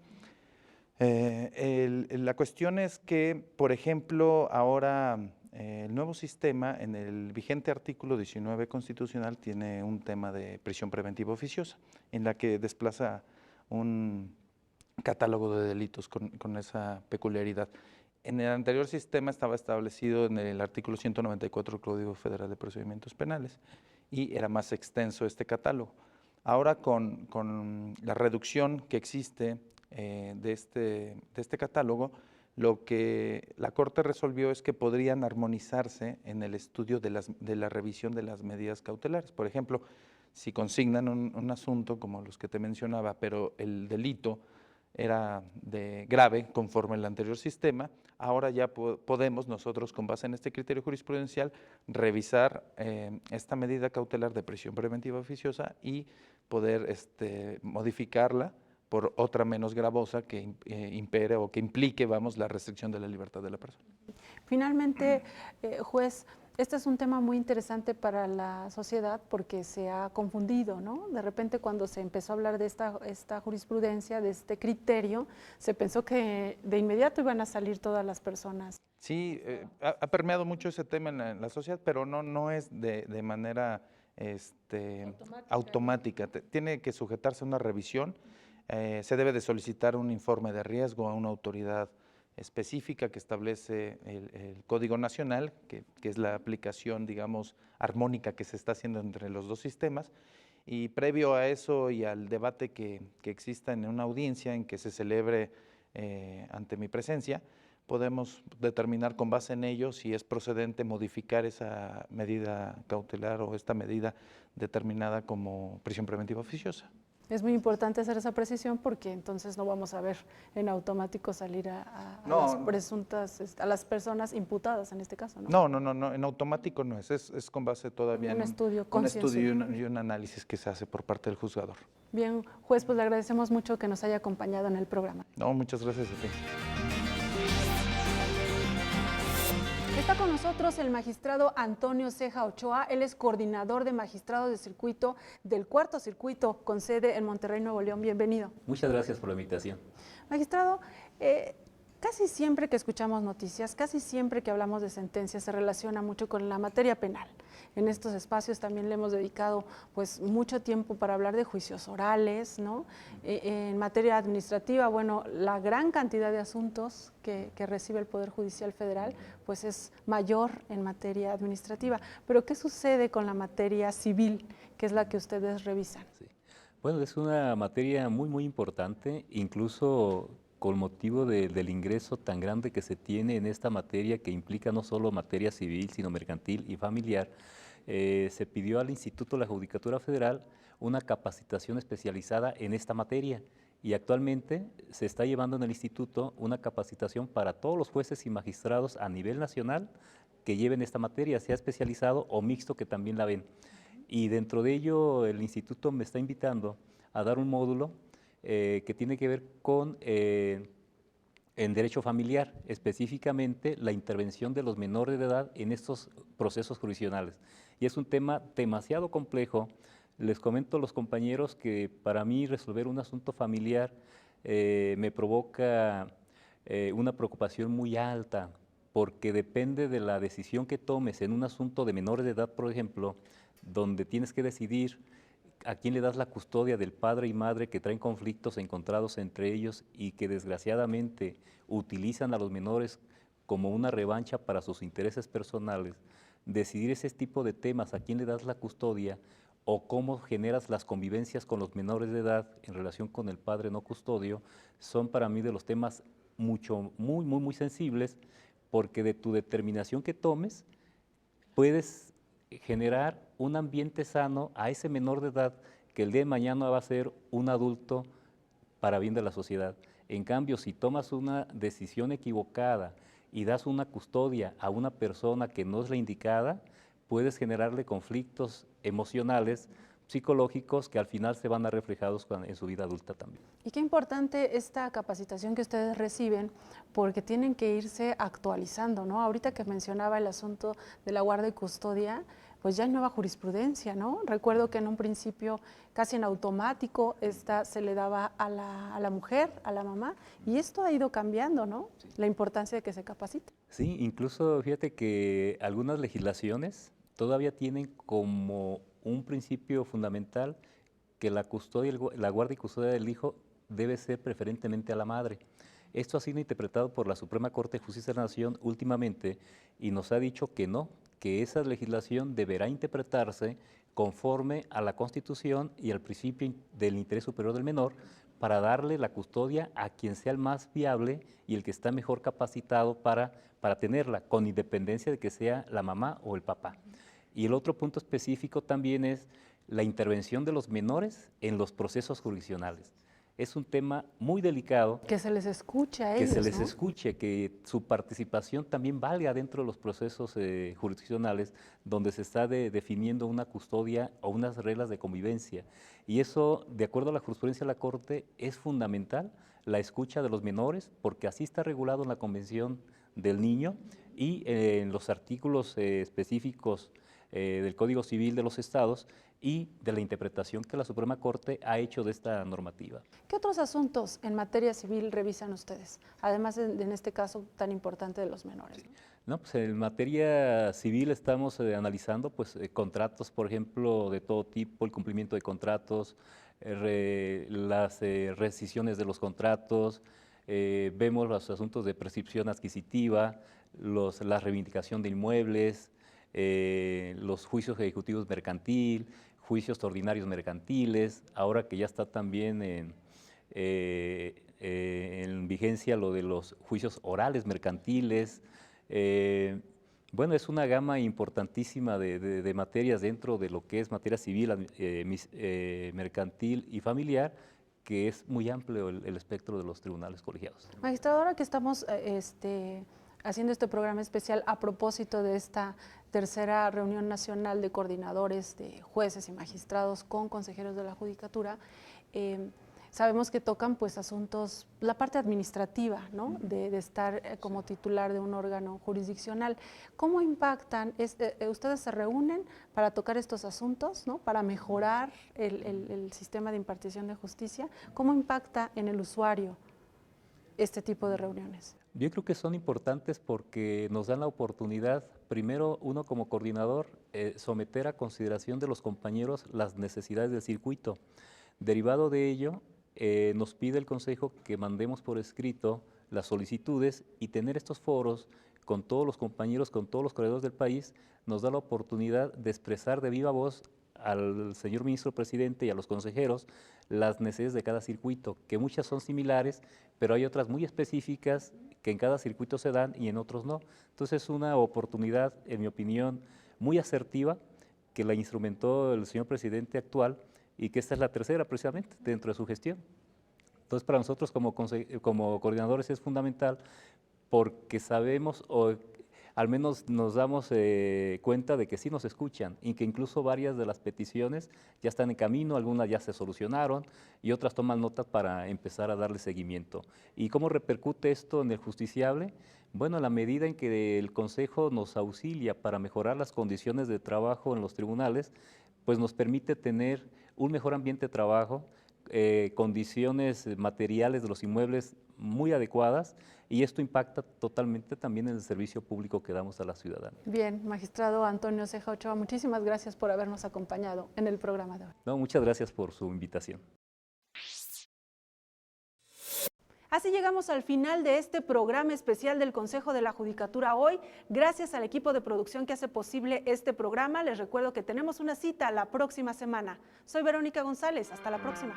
La cuestión es que, por ejemplo, ahora el nuevo sistema, en el vigente artículo 19 constitucional, tiene un tema de prisión preventiva oficiosa, en la que desplaza un catálogo de delitos con esa peculiaridad. En el anterior sistema estaba establecido en el artículo 194 del Código Federal de Procedimientos Penales y era más extenso este catálogo. Ahora, con la reducción que existe de este catálogo, lo que la Corte resolvió es que podrían armonizarse en el estudio de la revisión de las medidas cautelares. Por ejemplo, si consignan un asunto como los que te mencionaba, pero el delito era grave conforme el anterior sistema, ahora ya podemos nosotros, con base en este criterio jurisprudencial, revisar esta medida cautelar de prisión preventiva oficiosa y poder modificarla por otra menos gravosa que impere o que implique, la restricción de la libertad de la persona. Finalmente, juez, este es un tema muy interesante para la sociedad porque se ha confundido, ¿no? De repente, cuando se empezó a hablar de esta jurisprudencia, de este criterio, se pensó que de inmediato iban a salir todas las personas. Sí, ha permeado mucho ese tema en la sociedad, pero no es de manera automática. Tiene que sujetarse a una revisión. Se debe de solicitar un informe de riesgo a una autoridad específica que establece el Código Nacional, que es la aplicación, digamos, armónica que se está haciendo entre los dos sistemas, Y previo a eso y al debate que exista en una audiencia en que se celebre ante mi presencia, podemos determinar con base en ello si es procedente modificar esa medida cautelar o esta medida determinada como prisión preventiva oficiosa. Es muy importante hacer esa precisión porque entonces no vamos a ver en automático salir a las presuntas, a las personas imputadas en este caso, ¿no? No, en automático no es con base todavía Un en estudio un concienzudo. estudio y un análisis que se hace por parte del juzgador. Bien, juez, pues le agradecemos mucho que nos haya acompañado en el programa. No, muchas gracias a ti. Está con nosotros el magistrado Antonio Ceja Ochoa. Él es coordinador de magistrados de circuito del Cuarto Circuito con sede en Monterrey, Nuevo León. Bienvenido. Muchas gracias por la invitación. Magistrado, casi siempre que escuchamos noticias, casi siempre que hablamos de sentencias se relaciona mucho con la materia penal. En estos espacios también le hemos dedicado pues mucho tiempo para hablar de juicios orales, ¿no? En materia administrativa, bueno, la gran cantidad de asuntos que recibe el Poder Judicial Federal pues es mayor en materia administrativa. Pero ¿qué sucede con la materia civil, que es la que ustedes revisan? Sí. Bueno, es una materia muy importante, incluso con motivo del ingreso tan grande que se tiene en esta materia, que implica no solo materia civil, sino mercantil y familiar. Se pidió al Instituto de la Judicatura Federal una capacitación especializada en esta materia y actualmente se está llevando en el instituto una capacitación para todos los jueces y magistrados a nivel nacional que lleven esta materia, sea especializado o mixto, que también la ven. Y dentro de ello el instituto me está invitando a dar un módulo que tiene que ver con en derecho familiar, específicamente la intervención de los menores de edad en estos procesos jurisdiccionales. Y es un tema demasiado complejo. Les comento a los compañeros que para mí resolver un asunto familiar me provoca una preocupación muy alta, porque depende de la decisión que tomes en un asunto de menores de edad, por ejemplo, donde tienes que decidir a quién le das la custodia del padre y madre que traen conflictos encontrados entre ellos y que desgraciadamente utilizan a los menores como una revancha para sus intereses personales. Decidir ese tipo de temas, a quién le das la custodia o cómo generas las convivencias con los menores de edad en relación con el padre no custodio, son para mí de los temas muy sensibles, porque de tu determinación que tomes puedes generar un ambiente sano a ese menor de edad que el día de mañana va a ser un adulto para bien de la sociedad. En cambio, si tomas una decisión equivocada y das una custodia a una persona que no es la indicada, puedes generarle conflictos emocionales, psicológicos, que al final se van a reflejados en su vida adulta también. Y qué importante esta capacitación que ustedes reciben, porque tienen que irse actualizando, ¿no? Ahorita que mencionaba el asunto de la guarda y custodia, pues ya hay nueva jurisprudencia, ¿no? Recuerdo que en un principio, casi en automático, esta se le daba a la mujer, a la mamá, y esto ha ido cambiando, ¿no? Sí. La importancia de que se capacite. Sí, incluso fíjate que algunas legislaciones todavía tienen como un principio fundamental que la custodia, la guarda y custodia del hijo debe ser preferentemente a la madre. Esto ha sido interpretado por la Suprema Corte de Justicia de la Nación últimamente y nos ha dicho que no, que esa legislación deberá interpretarse conforme a la Constitución y al principio del interés superior del menor, para darle la custodia a quien sea el más viable y el que está mejor capacitado para tenerla, con independencia de que sea la mamá o el papá. Y el otro punto específico también es la intervención de los menores en los procesos jurisdiccionales. Es un tema muy delicado. Que se les escuche a ellos, que se les ¿no? escuche, que su participación también valga dentro de los procesos jurisdiccionales, donde se está definiendo una custodia o unas reglas de convivencia. Y eso, de acuerdo a la jurisprudencia de la Corte, es fundamental la escucha de los menores, porque así está regulado en la Convención del Niño y en los artículos específicos del Código Civil de los Estados y de la interpretación que la Suprema Corte ha hecho de esta normativa. ¿Qué otros asuntos en materia civil revisan ustedes, además en este caso tan importante de los menores? Sí. No, pues en materia civil estamos analizando pues, contratos, por ejemplo, de todo tipo, el cumplimiento de contratos, las rescisiones de los contratos, vemos los asuntos de prescripción adquisitiva, la reivindicación de inmuebles, los juicios ejecutivos mercantil, juicios ordinarios mercantiles, ahora que ya está también en vigencia lo de los juicios orales mercantiles. Bueno, es una gama importantísima de materias dentro de lo que es materia civil, mercantil y familiar, que es muy amplio el espectro de los tribunales colegiados. Magistrado, ahora que estamos haciendo este programa especial a propósito de esta tercera reunión nacional de coordinadores de jueces y magistrados con consejeros de la Judicatura, sabemos que tocan pues asuntos, la parte administrativa, ¿no? de estar como titular de un órgano jurisdiccional. ¿Cómo impactan? ¿Ustedes se reúnen para tocar estos asuntos, ¿no? para mejorar el sistema de impartición de justicia? ¿Cómo impacta en el usuario este tipo de reuniones? Yo creo que son importantes porque nos dan la oportunidad, primero uno como coordinador, someter a consideración de los compañeros las necesidades del circuito. Derivado de ello, nos pide el Consejo que mandemos por escrito las solicitudes y tener estos foros con todos los compañeros, con todos los corredores del país, nos da la oportunidad de expresar de viva voz al señor ministro presidente y a los consejeros las necesidades de cada circuito, que muchas son similares, pero hay otras muy específicas que en cada circuito se dan y en otros no. Entonces es una oportunidad, en mi opinión, muy asertiva, que la instrumentó el señor presidente actual y que esta es la tercera precisamente dentro de su gestión. Entonces para nosotros como coordinadores es fundamental porque sabemos o al menos nos damos cuenta de que sí nos escuchan y que incluso varias de las peticiones ya están en camino, algunas ya se solucionaron y otras toman notas para empezar a darle seguimiento. ¿Y cómo repercute esto en el justiciable? Bueno, en la medida en que el Consejo nos auxilia para mejorar las condiciones de trabajo en los tribunales, pues nos permite tener un mejor ambiente de trabajo, condiciones materiales de los inmuebles muy adecuadas y esto impacta totalmente también en el servicio público que damos a la ciudadanía. Bien, magistrado Antonio Ceja Ochoa, muchísimas gracias por habernos acompañado en el programa de hoy. No, muchas gracias por su invitación. Así llegamos al final de este programa especial del Consejo de la Judicatura hoy. Gracias al equipo de producción que hace posible este programa. Les recuerdo que tenemos una cita la próxima semana. Soy Verónica González. Hasta la próxima.